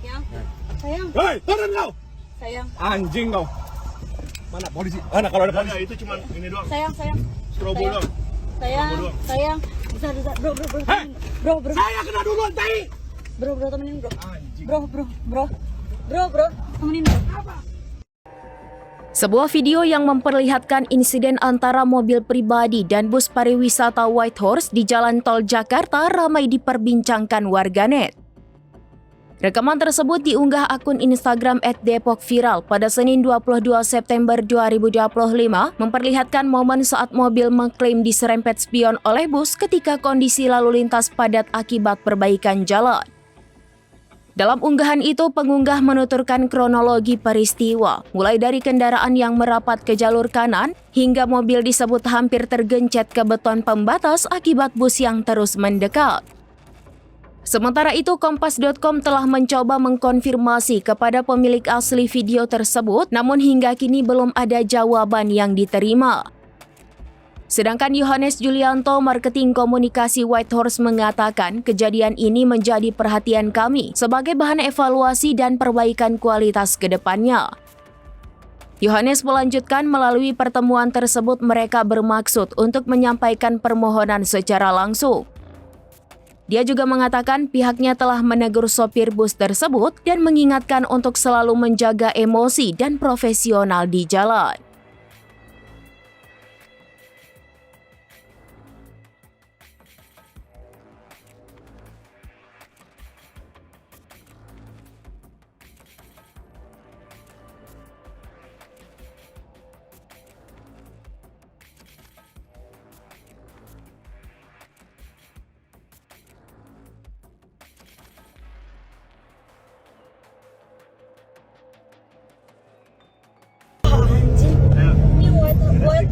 Yang. Sayang. Hei, turun kau! Sayang. Anjing kau! Mana polisi? Mana kalau ada polisi? Itu cuma ini doang. Sayang. Strobo doang. Sayang. Sayang. Bisa. Bro. Hei! Bro. Saya kena duluan, tai! Bro, temenin bro. Anjing. Bro. Temenin bro. Sebuah video yang memperlihatkan insiden antara mobil pribadi dan bus pariwisata Whitehorse di Jalan Tol Jakarta ramai diperbincangkan warganet. Rekaman tersebut diunggah akun Instagram @depokviral pada Senin 22 September 2025 memperlihatkan momen saat mobil mengklaim diserempet spion oleh bus ketika kondisi lalu lintas padat akibat perbaikan jalan. Dalam unggahan itu, pengunggah menuturkan kronologi peristiwa, mulai dari kendaraan yang merapat ke jalur kanan, hingga mobil disebut hampir tergencet ke beton pembatas akibat bus yang terus mendekat. Sementara itu, Kompas.com telah mencoba mengkonfirmasi kepada pemilik asli video tersebut, namun hingga kini belum ada jawaban yang diterima. Sedangkan Yohanes Julianto, marketing komunikasi Whitehorse, mengatakan kejadian ini menjadi perhatian kami sebagai bahan evaluasi dan perbaikan kualitas ke depannya. Yohanes melanjutkan, melalui pertemuan tersebut mereka bermaksud untuk menyampaikan permohonan secara langsung. Dia juga mengatakan pihaknya telah menegur sopir bus tersebut dan mengingatkan untuk selalu menjaga emosi dan profesional di jalan.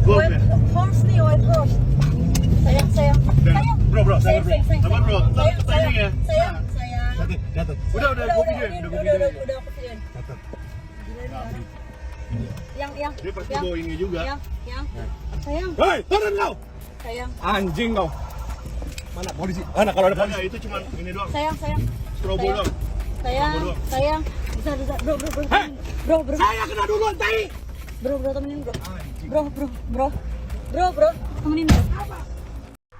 White horse nih, white horse. Sayang. Bro, sabar bro. Sabar bro. Timing ya. Sayang. Jatuh. Udah gua videoin. Udah aku videoin. Catat. Yang. Dia pasti bawa ini juga. Yang. Sayang. Hei, turun kau! Sayang. Anjing kau! Mana polisi? Mana kalau ada polisi? Itu cuma ini doang. Sayang. Strobo doang. Sayang. Bisa. Hei! Bro. Saya kena duluan, tai! Bro, temenin bro. Anjing. Bro. Temenin bro.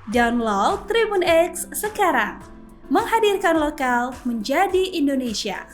Download Tribun X sekarang. Menghadirkan lokal menjadi Indonesia.